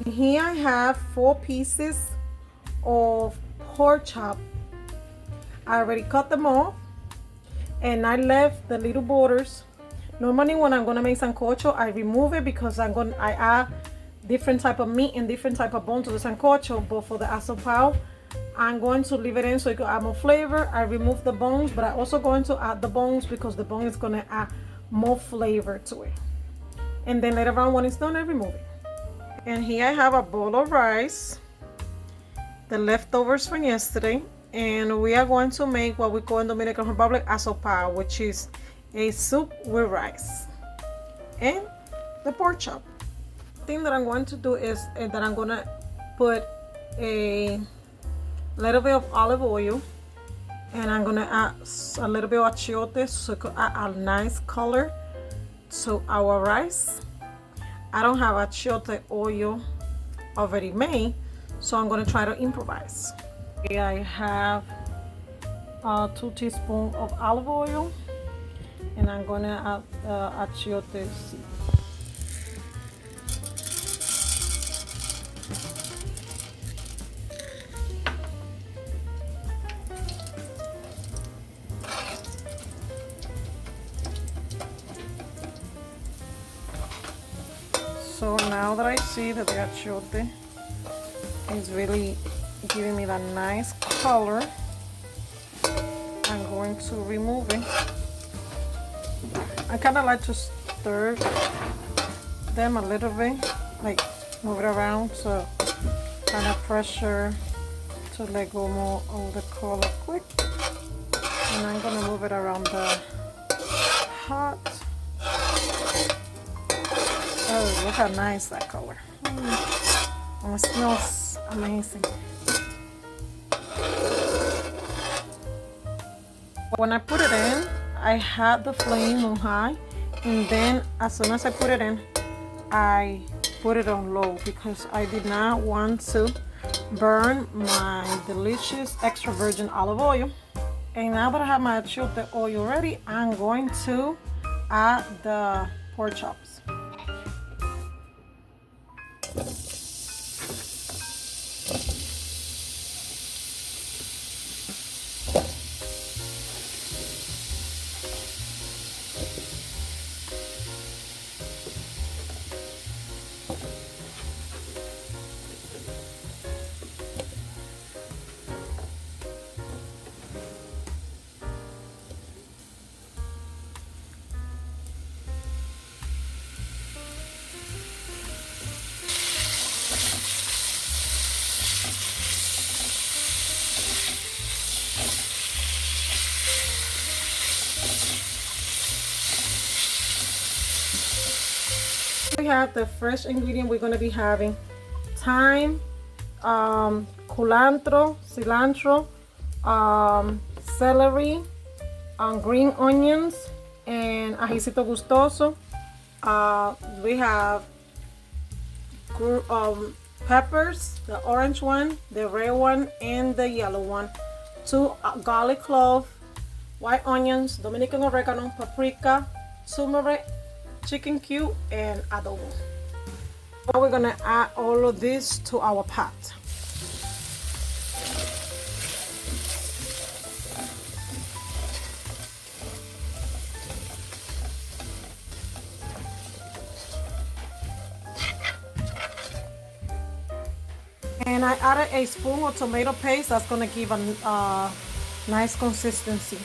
Here I have 4 pieces of pork chop. I already cut them off and I left the little borders. Normally when I'm gonna make sancocho, I remove it because I add different type of meat and different type of bone to the sancocho. But for the asopao, I'm going to leave it in so it can add more flavor. I remove the bones, but I'm also going to add the bones because the bone is gonna add more flavor to it. And then later on when it's done, I remove it. And here I have a bowl of rice, the leftovers from yesterday, and we are going to make what we call in Dominican Republic asopao, which is a soup with rice and the pork chop. The thing that I'm going to do is that I'm gonna put a little bit of olive oil, and I'm gonna add a little bit of achiote so it could add a nice color to our rice. I don't have achiote oil already made, so I'm going to try to improvise. Here I have 2 teaspoons of olive oil, and I'm going to add achiote seed. So now that I see that the achiote is really giving me that nice color, I'm going to remove it. I kind of like to stir them a little bit, like move it around to kind of pressure to let go more of the color quick. And I'm going to move it around the pot. Oh, look how nice that color. And it smells amazing. When I put it in, I had the flame on high, and then as soon as I put it in, I put it on low because I did not want to burn my delicious extra virgin olive oil. And now that I have my achiote oil ready, I'm going to add the pork chops. We have the fresh ingredient we're going to be having: thyme, culantro, cilantro, celery, green onions, and ajicito gustoso. We have peppers, the orange one, the red one, and the yellow one. 2 garlic cloves, white onions, Dominican oregano, paprika, turmeric, chicken cube, and adobo. Now we're gonna add all of this to our pot. And I added a spoon of tomato paste that's gonna give a nice consistency.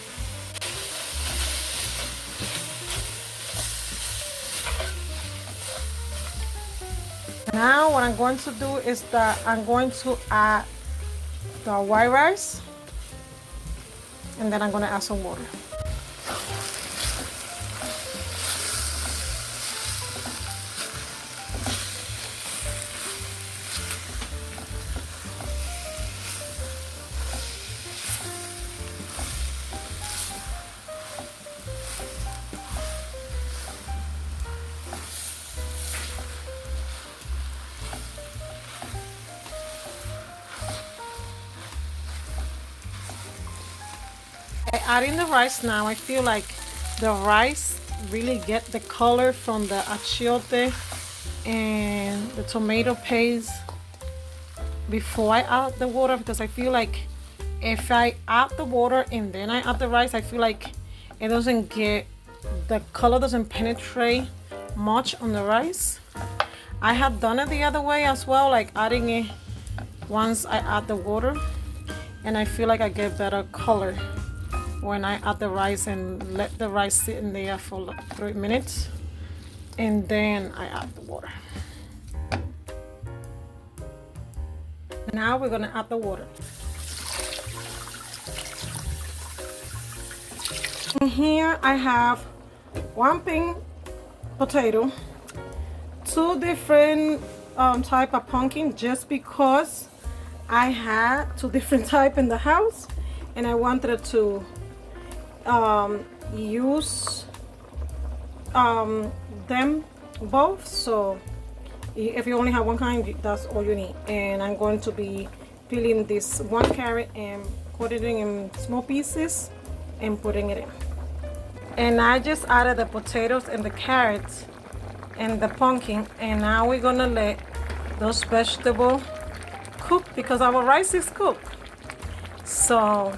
Now what I'm going to do is that I'm going to add the white rice, and then I'm going to add some water. Adding the rice now, I feel like the rice really get the color from the achiote and the tomato paste before I add the water, because I feel like if I add the water and then I add the rice, I feel like it doesn't get, the color doesn't penetrate much on the rice. I have done it the other way as well, like adding it once I add the water, and I feel like I get better color when I add the rice and let the rice sit in there for like 3 minutes, and then I add the water. Now we're gonna add the water. And here I have 1 pink potato, 2 different type of pumpkin, just because I had 2 different type in the house and I wanted to use them both. So if you only have 1 kind, that's all you need. And I'm going to be peeling this 1 carrot and cutting it in small pieces and putting it in. And I just added the potatoes and the carrots and the pumpkin, and now we're gonna let those vegetables cook because our rice is cooked. So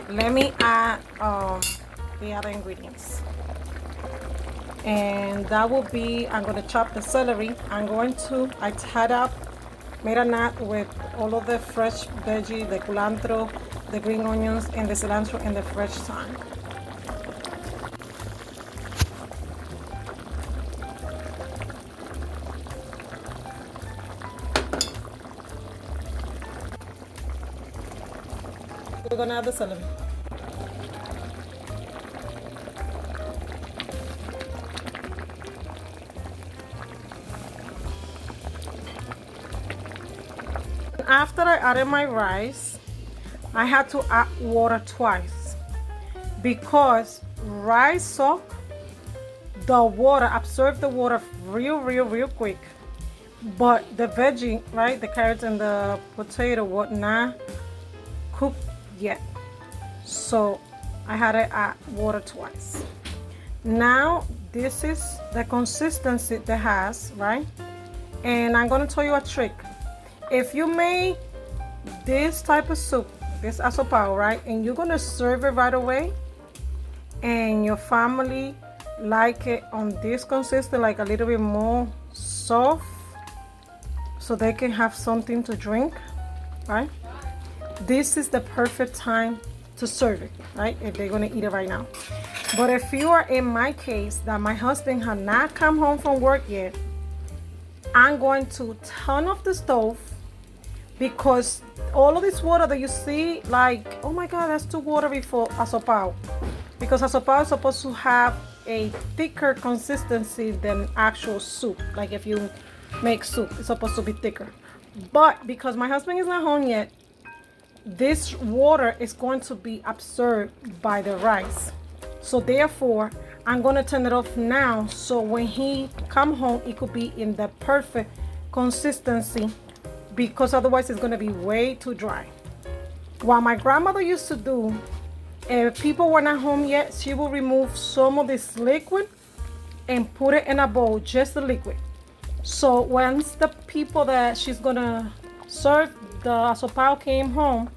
let me add the other ingredients, and that will be, I'm gonna chop the celery. I tied up, made a knot with all of the fresh veggie, the culantro, the green onions, and the cilantro, and the fresh thyme. We're gonna add the celery. After I added my rice, I had to add water twice because rice soak the water, absorb the water real quick. But the veggie, right, the carrots and the potato would not cook yet, so I had to add water twice. Now this is the consistency that has, right? And I'm going to tell you a trick. If you make this type of soup, this asopao, right, and you're going to serve it right away, and your family like it on this consistency, like a little bit more soft, so they can have something to drink, right? This is the perfect time to serve it, right? If they're gonna eat it right now. But if you are in my case, that my husband had not come home from work yet, I'm going to turn off the stove, because all of this water that you see, like, oh my God, that's too watery for asopao. Because asopao is supposed to have a thicker consistency than actual soup. Like if you make soup, it's supposed to be thicker. But because my husband is not home yet, this water is going to be absorbed by the rice. So therefore, I'm going to turn it off now, so when he come home, it could be in the perfect consistency, because otherwise it's going to be way too dry. What my grandmother used to do, if people were not home yet, she will remove some of this liquid and put it in a bowl, just the liquid. So once the people that she's going to serve the asopao came home,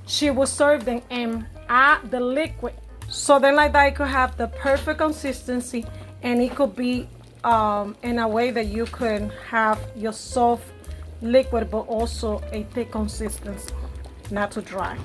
she will serve them and add the liquid. So then like that, it could have the perfect consistency, and it could be in a way that you could have your soft liquid, but also a thick consistency, not too dry.